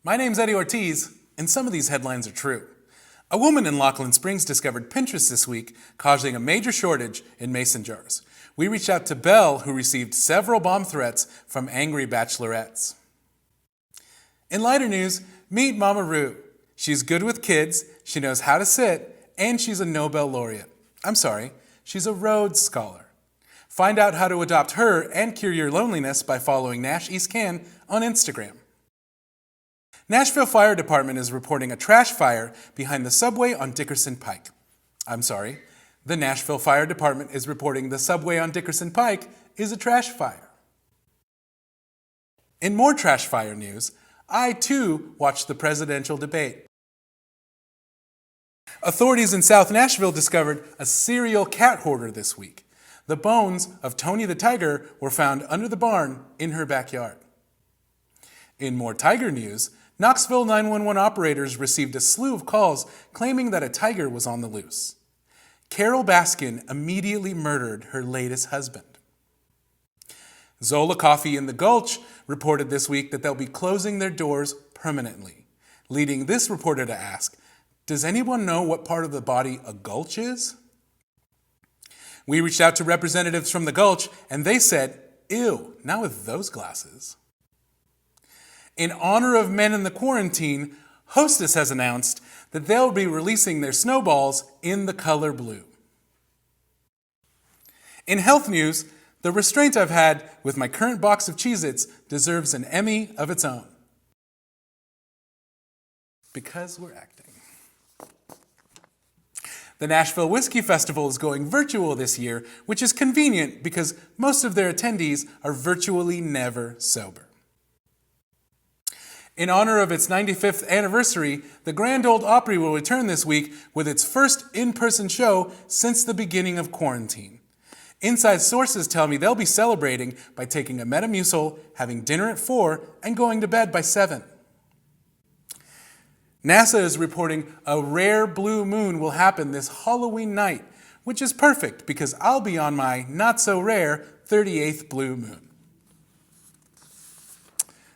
My name's Eddie Ortiz, and some of these headlines are true. A woman in Laughlin Springs discovered Pinterest this week, causing a major shortage in mason jars. We reached out to Belle, who received several bomb threats from angry bachelorettes. In lighter news, meet Mama Roo. She's good with kids, she knows how to sit, and she's a Nobel laureate. I'm sorry, she's a Rhodes Scholar. Find out how to adopt her and cure your loneliness by following Nash East Can on Instagram. Nashville Fire Department is reporting a trash fire behind the subway on Dickerson Pike. I'm sorry, the Nashville Fire Department is reporting the subway on Dickerson Pike is a trash fire. In more trash fire news, I too watched the presidential debate. Authorities in South Nashville discovered a serial cat hoarder this week. The bones of Tony the Tiger were found under the barn in her backyard. In more tiger news, Knoxville 911 operators received a slew of calls claiming that a tiger was on the loose. Carol Baskin immediately murdered her latest husband. Zola Coffee in the Gulch reported this week that they'll be closing their doors permanently, leading this reporter to ask, does anyone know what part of the body a gulch is? We reached out to representatives from the Gulch, and they said, ew, not with those glasses. In honor of men in the quarantine, Hostess has announced that they'll be releasing their snowballs in the color blue. In health news, the restraint I've had with my current box of Cheez-Its deserves an Emmy of its own. Because we're acting. The Nashville Whiskey Festival is going virtual this year, which is convenient because most of their attendees are virtually never sober. In honor of its 95th anniversary, the Grand Ole Opry will return this week with its first in-person show since the beginning of quarantine. Inside sources tell me they'll be celebrating by taking a Metamucil, having dinner at 4, and going to bed by 7. NASA is reporting a rare blue moon will happen this Halloween night, which is perfect because I'll be on my not-so-rare 38th blue moon.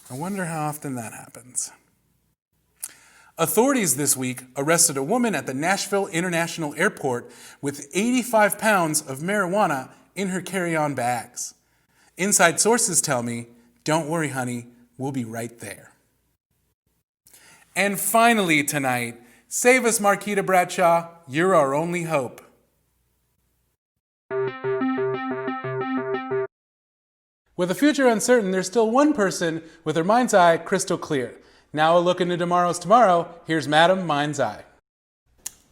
I wonder how often that happens. Authorities this week arrested a woman at the Nashville International Airport with 85 pounds of marijuana in her carry-on bags. Inside sources tell me, don't worry, honey, we'll be right there. And finally tonight, save us, Marquita Bradshaw, you're our only hope. With a future uncertain, there's still one person with her mind's eye crystal clear. Now a look into tomorrow's tomorrow, here's Madam Mind's I.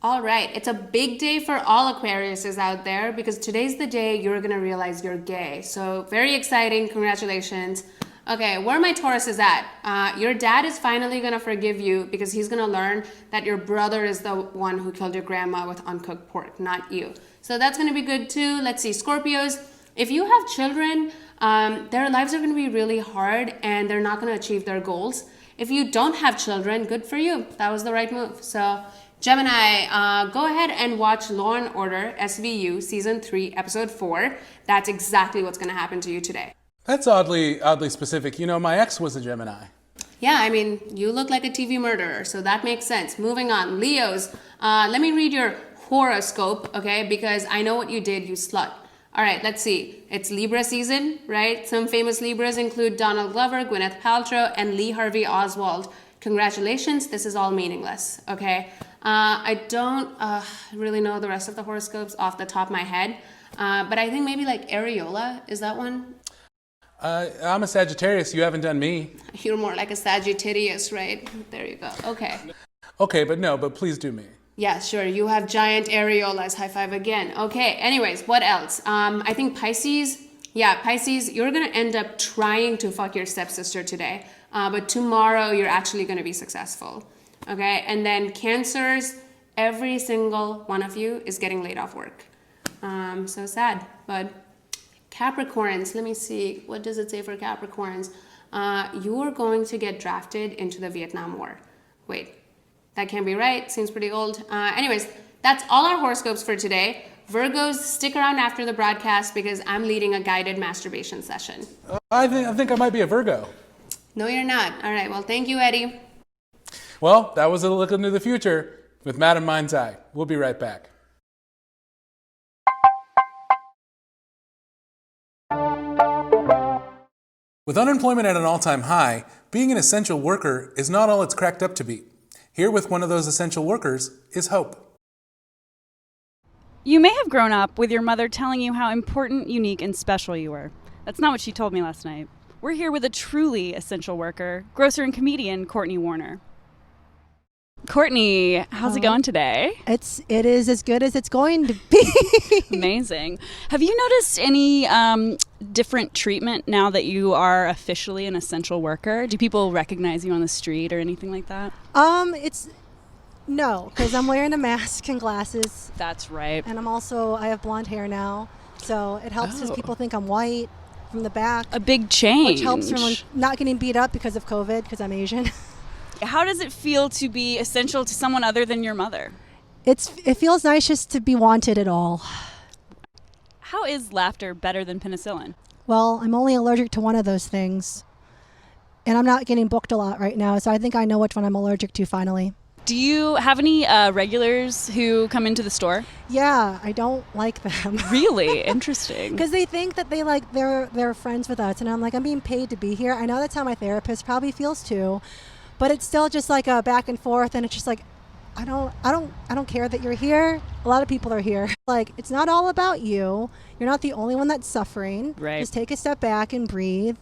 All right, it's a big day for all Aquariuses out there because today's the day you're gonna realize you're gay. So very exciting, congratulations. Okay, where my Taurus is at, your dad is finally gonna forgive you because he's gonna learn that your brother is the one who killed your grandma with uncooked pork, not you. So that's gonna be good too. Let's see, Scorpios, if you have children, their lives are gonna be really hard and they're not gonna achieve their goals. If you don't have children, good for you. That was the right move. So Gemini, go ahead and watch Law & Order SVU Season 3, Episode 4. That's exactly what's gonna happen to you today. That's oddly specific. You know, my ex was a Gemini. Yeah, I mean, you look like a TV murderer, so that makes sense. Moving on, Leos, let me read your horoscope, okay? Because I know what you did, you slut. All right, let's see. It's Libra season, right? Some famous Libras include Donald Glover, Gwyneth Paltrow, and Lee Harvey Oswald. Congratulations, this is all meaningless, okay? I don't really know the rest of the horoscopes off the top of my head, but I think maybe like Areola, is that one? I'm a Sagittarius, you haven't done me. You're more like a Sagittarius, right? There you go, okay. Okay, but please do me. Yeah, sure. You have giant areolas. High five again. Okay, anyways, what else? I think Pisces. Yeah, Pisces, you're going to end up trying to fuck your stepsister today. But tomorrow, you're actually going to be successful. Okay, and then Cancers, every single one of you is getting laid off work. So sad. But Capricorns, let me see. What does it say for Capricorns? you are going to get drafted into the Vietnam War. Wait, that can't be right. Seems pretty old. Anyways, that's all our horoscopes for today. Virgos, stick around after the broadcast because I'm leading a guided masturbation session. I think I might be a Virgo. No, you're not. All right, well, thank you, Eddie. Well, that was a look into the future with Madam Mind's I. We'll be right back. With unemployment at an all-time high, being an essential worker is not all it's cracked up to be. Here with one of those essential workers is Hope. You may have grown up with your mother telling you how important, unique, and special you were. That's not what she told me last night. We're here with a truly essential worker, grocer and comedian Courtney Warner. Courtney, how's it going today? It is as good as it's going to be. Amazing. Have you noticed any different treatment now that you are officially an essential worker? Do people recognize you on the street or anything like that? No, because I'm wearing a mask and glasses. That's right. And I have blonde hair now. So it helps because people think I'm white from the back. A big change. Which helps from not getting beat up because of COVID, because I'm Asian. How does it feel to be essential to someone other than your mother? It feels nice just to be wanted at all. How is laughter better than penicillin? Well, I'm only allergic to one of those things. And I'm not getting booked a lot right now, so I think I know which one I'm allergic to finally. Do you have any regulars who come into the store? Yeah, I don't like them. Really? Interesting. Because they think that they're friends with us, and I'm like, I'm being paid to be here. I know that's how my therapist probably feels too, but it's still just like a back and forth, and it's just like, I don't care that you're here. A lot of people are here. Like, it's not all about you. You're not the only one that's suffering. Right. Just take a step back and breathe,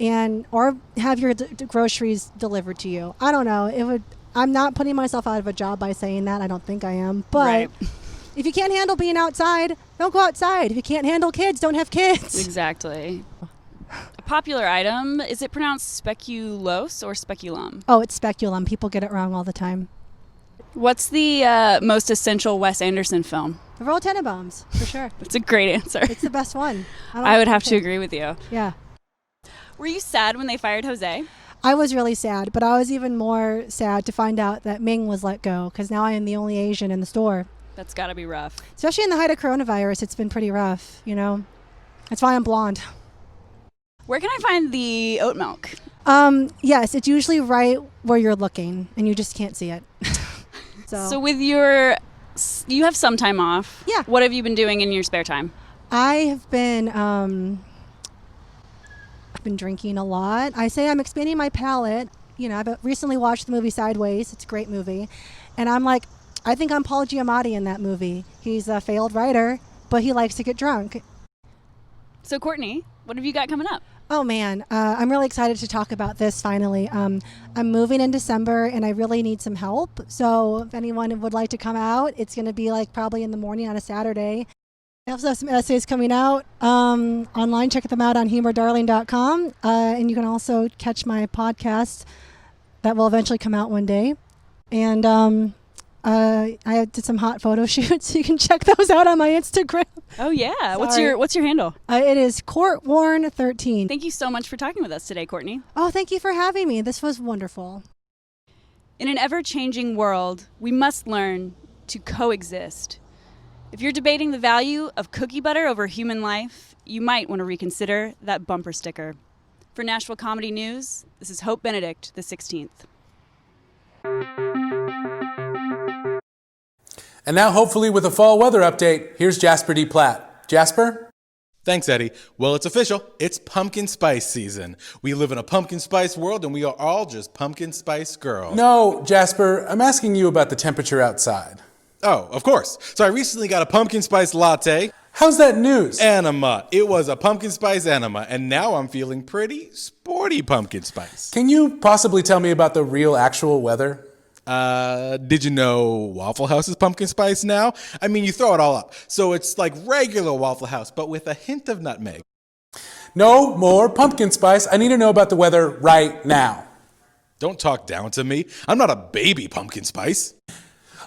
or have your groceries delivered to you. I don't know. I'm not putting myself out of a job by saying that. I don't think I am. But right. If you can't handle being outside, don't go outside. If you can't handle kids, don't have kids. Exactly. A popular item, is it pronounced speculoos or speculum? Oh, it's speculum. People get it wrong all the time. What's the most essential Wes Anderson film? The Royal Tenenbaums, for sure. That's a great answer. It's the best one. I would have to agree with you. Yeah. Were you sad when they fired Jose? I was really sad, but I was even more sad to find out that Ming was let go, because now I am the only Asian in the store. That's got to be rough. Especially in the height of coronavirus, it's been pretty rough, you know. That's why I'm blonde. Where can I find the oat milk? Yes, it's usually right where you're looking, and you just can't see it. So with you have some time off. Yeah. What have you been doing in your spare time? I have been... I've been drinking a lot. I say I'm expanding my palate. You know, I've recently watched the movie Sideways. It's a great movie. And I'm like, I think I'm Paul Giamatti in that movie. He's a failed writer, but he likes to get drunk. So Courtney, what have you got coming up? Oh man, I'm really excited to talk about this finally. I'm moving in December and I really need some help. So if anyone would like to come out, it's going to be like probably in the morning on a Saturday. I also have some essays coming out online. Check them out on humordarling.com. And you can also catch my podcast that will eventually come out one day. And I did some hot photo shoots, so you can check those out on my Instagram. Oh yeah. Sorry. What's your handle? It is CourtWarn13. Thank you so much for talking with us today, Courtney. Oh, thank you for having me. This was wonderful. In an ever-changing world, we must learn to coexist. If you're debating the value of cookie butter over human life, you might want to reconsider that bumper sticker. For Nashville Comedy News, this is Hope Benedict, the 16th. And now, hopefully with a fall weather update, here's Jasper D. Platt. Jasper? Thanks, Eddie. Well, it's official. It's pumpkin spice season. We live in a pumpkin spice world, and we are all just pumpkin spice girls. No, Jasper, I'm asking you about the temperature outside. Oh, of course. So I recently got a pumpkin spice latte. How's that news? Enema. It was a pumpkin spice enema, and now I'm feeling pretty sporty pumpkin spice. Can you possibly tell me about the real actual weather? Did you know Waffle House is pumpkin spice now? I mean, you throw it all up. So it's like regular Waffle House, but with a hint of nutmeg. No more pumpkin spice. I need to know about the weather right now. Don't talk down to me. I'm not a baby pumpkin spice.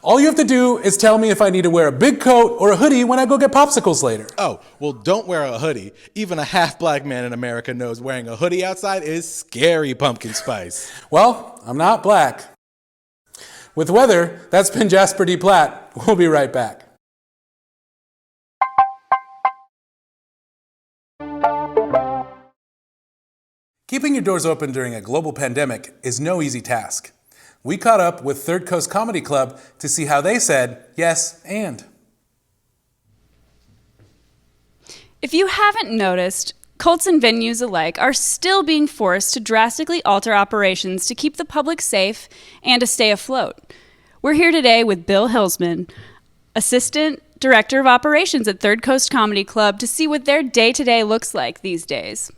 All you have to do is tell me if I need to wear a big coat or a hoodie when I go get popsicles later. Oh, well, don't wear a hoodie. Even a half-black man in America knows wearing a hoodie outside is scary, Pumpkin Spice. Well, I'm not black. With weather, that's been Jasper D. Platt. We'll be right back. Keeping your doors open during a global pandemic is no easy task. We caught up with Third Coast Comedy Club to see how they said yes and. If you haven't noticed, cults and venues alike are still being forced to drastically alter operations to keep the public safe and to stay afloat. We're here today with Bill Hillsman, Assistant Director of Operations at Third Coast Comedy Club, to see what their day-to-day looks like these days.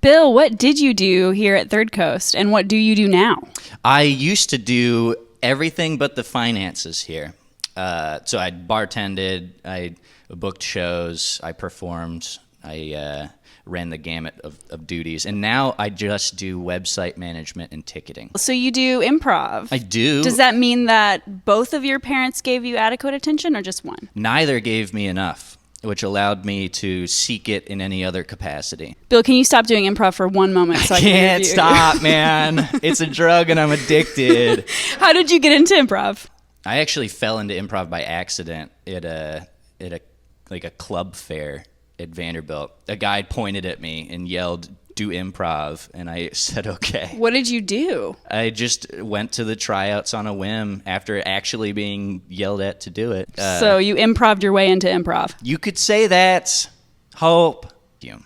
Bill, what did you do here at Third Coast, and what do you do now? I used to do everything but the finances here. So I bartended, I booked shows, I performed, I ran the gamut of duties, and now I just do website management and ticketing. So you do improv. I do. Does that mean that both of your parents gave you adequate attention, or just one? Neither gave me enough, which allowed me to seek it in any other capacity. Bill, can you stop doing improv for one moment so I can Can't review? stop, man. It's a drug and I'm addicted. How did you get into improv? I actually fell into improv by accident at a club fair at Vanderbilt. A guy pointed at me and yelled, "Do improv," and I said okay. What did you do? I just went to the tryouts on a whim after actually being yelled at to do it. So you improv'd your way into improv. You could say that. Hope.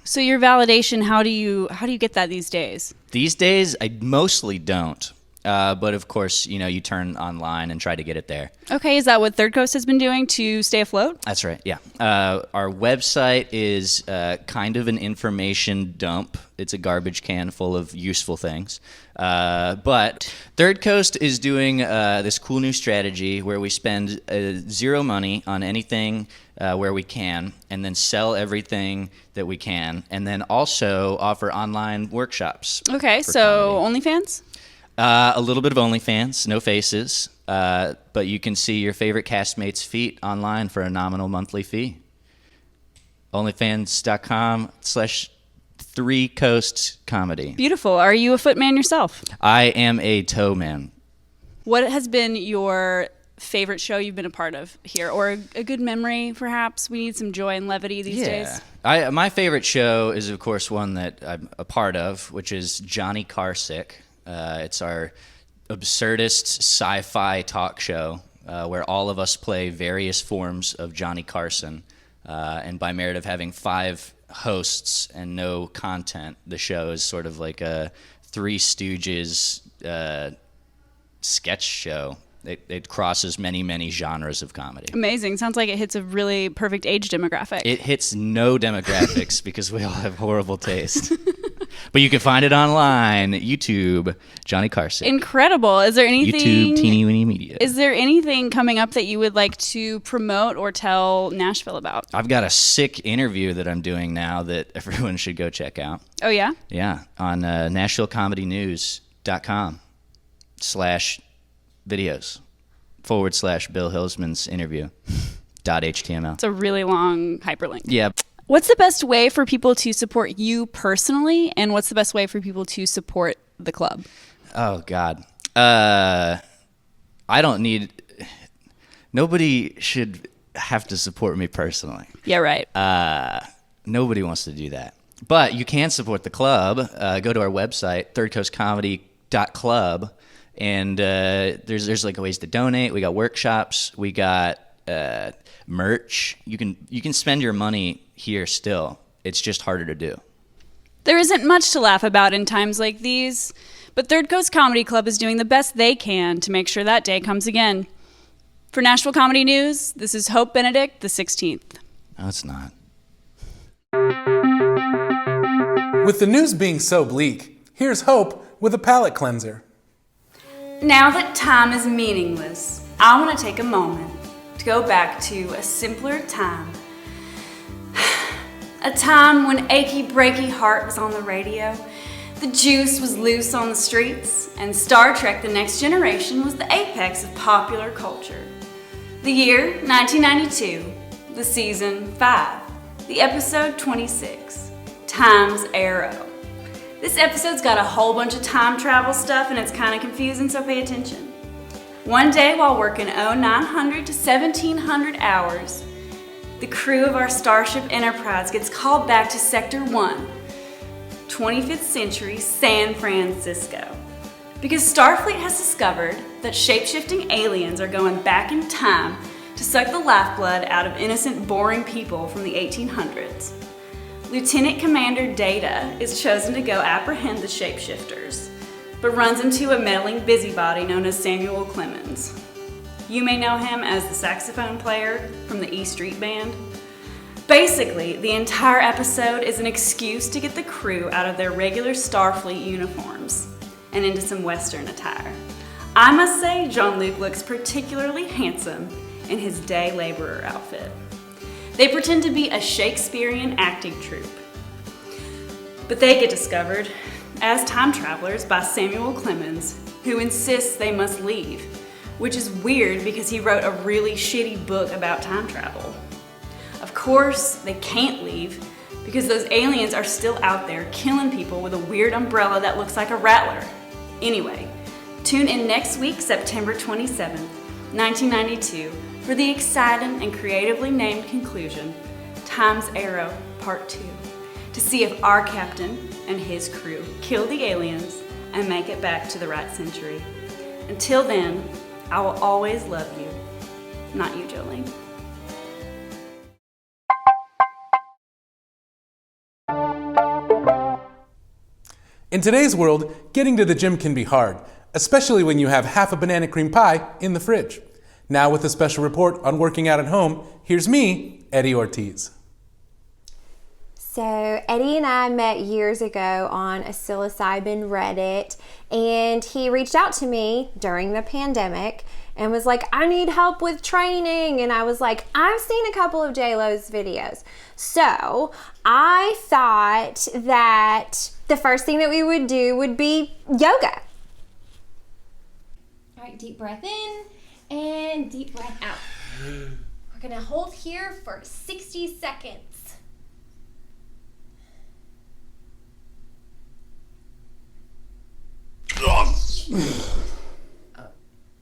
So your validation, how do you get that these days? These days, I mostly don't. But of course, you turn online and try to get it there. Okay, is that what Third Coast has been doing to stay afloat? That's right, yeah. Our website is kind of an information dump. It's a garbage can full of useful things. But Third Coast is doing this cool new strategy where we spend zero money on anything where we can, and then sell everything that we can, and then also offer online workshops. Okay, so OnlyFans? A little bit of OnlyFans, no faces, but you can see your favorite castmates' feet online for a nominal monthly fee. OnlyFans.com/3coastcomedy. Beautiful. Are you a foot man yourself? I am a toe man. What has been your favorite show you've been a part of here, or a good memory, perhaps? We need some joy and levity these days. My favorite show is, of course, one that I'm a part of, which is Johnny Carsick. It's our absurdist sci-fi talk show where all of us play various forms of Johnny Carson. And by merit of having 5 hosts and no content, the show is sort of like a Three Stooges sketch show. It crosses many, many genres of comedy. Amazing. Sounds like it hits a really perfect age demographic. It hits no demographics because we all have horrible taste. But you can find it online, YouTube, Johnny Carson. Incredible. Is there anything... YouTube, Teeny Weeny Media. Is there anything coming up that you would like to promote or tell Nashville about? I've got a sick interview that I'm doing now that everyone should go check out. Oh, yeah? Yeah, on NashvilleComedyNews.com/videos/Bill Hillsman's interview .html. It's a really long hyperlink. Yeah. What's the best way for people to support you personally, and what's the best way for people to support the club? Oh, God. I don't need... Nobody should have to support me personally. Yeah, right. Nobody wants to do that. But you can support the club. Go to our website, thirdcoastcomedy.club, and there's like ways to donate. We got workshops. We got merch. You can spend your money here still. It's just harder to do. There isn't much to laugh about in times like these, but Third Coast Comedy Club is doing the best they can to make sure that day comes again. For Nashville Comedy News, this is Hope Benedict, the 16th. No, it's not. With the news being so bleak, here's Hope with a palate cleanser. Now that time is meaningless, I want to take a moment to go back to a simpler time. A time when Achy Breaky Heart was on the radio, The juice was loose on the streets, and Star Trek: The Next Generation was the apex of popular culture. The year, 1992, the season 5, the episode 26, Time's Arrow. This episode's got a whole bunch of time travel stuff and it's kind of confusing, so pay attention. One day while working 0900 to 1700 hours, the crew of our Starship Enterprise gets called back to Sector 1, 25th century San Francisco. Because Starfleet has discovered that shape-shifting aliens are going back in time to suck the lifeblood out of innocent, boring people from the 1800s. Lieutenant Commander Data is chosen to go apprehend the shapeshifters, but runs into a meddling busybody known as Samuel Clemens. You may know him as the saxophone player from the E Street Band. Basically, the entire episode is an excuse to get the crew out of their regular Starfleet uniforms and into some Western attire. I must say, Jean-Luc looks particularly handsome in his day laborer outfit. They pretend to be a Shakespearean acting troupe, but they get discovered as time travelers by Samuel Clemens, who insists they must leave, which is weird because he wrote a really shitty book about time travel. Of course, they can't leave because those aliens are still out there killing people with a weird umbrella that looks like a rattler. Anyway, tune in next week, September 27th, 1992, for the exciting and creatively named conclusion, Time's Arrow Part 2, to see if our captain and his crew kill the aliens and make it back to the right century. Until then, I will always love you. Not you, Jolene. In today's world, getting to the gym can be hard, especially when you have half a banana cream pie in the fridge. Now with a special report on working out at home, here's me, Eddie Ortiz. So Eddie and I met years ago on a psilocybin Reddit, and he reached out to me during the pandemic and was like, I need help with training. And I was like, I've seen a couple of J-Lo's videos. So I thought that the first thing that we would do would be yoga. All right, deep breath in and deep breath out. We're gonna hold here for 60 seconds.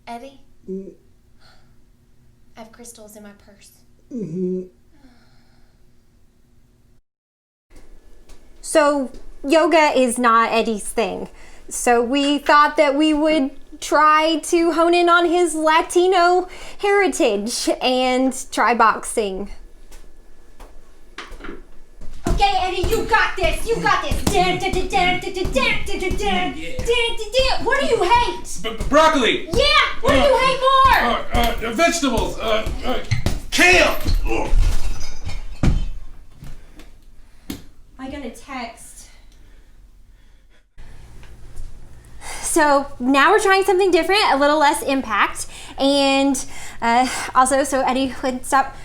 Eddie? I have crystals in my purse. So yoga is not Eddie's thing. So we thought that we would try to hone in on his Latino heritage and try boxing. Okay, Eddie, you got this. You got this. What do you hate? Broccoli! Yeah, what do you hate more? Vegetables! Kale! I'm gonna text. So now we're trying something different, a little less impact, and also so Eddie would stop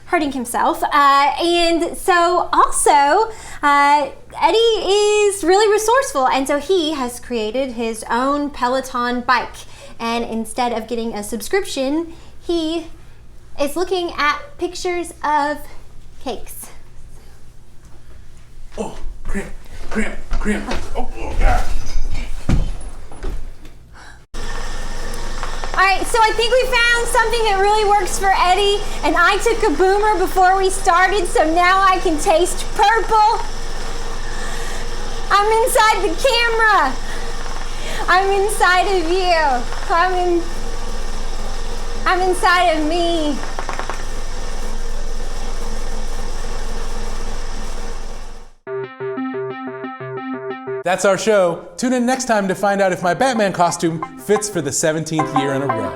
hurting himself. And so also, Eddie is really resourceful, and so he has created his own Peloton bike. And instead of getting a subscription, he is looking at pictures of cakes. Oh, cramp. Oh, yeah. All right, so I think we found something that really works for Eddie, and I took a boomer before we started, so now I can taste purple. I'm inside the camera. I'm inside of you. I'm inside of me. That's our show. Tune in next time to find out if my Batman costume fits for the 17th year in a row.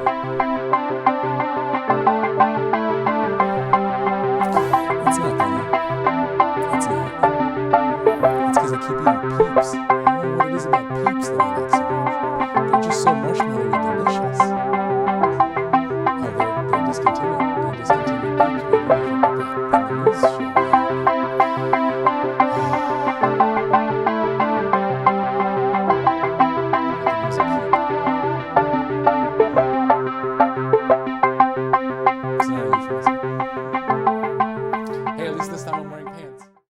That's not funny. That's not. It's because I keep eating Peeps. I don't know what it is about Peeps that I like so much. They're just so marshmallowy delicious. Oh, they're discontinued.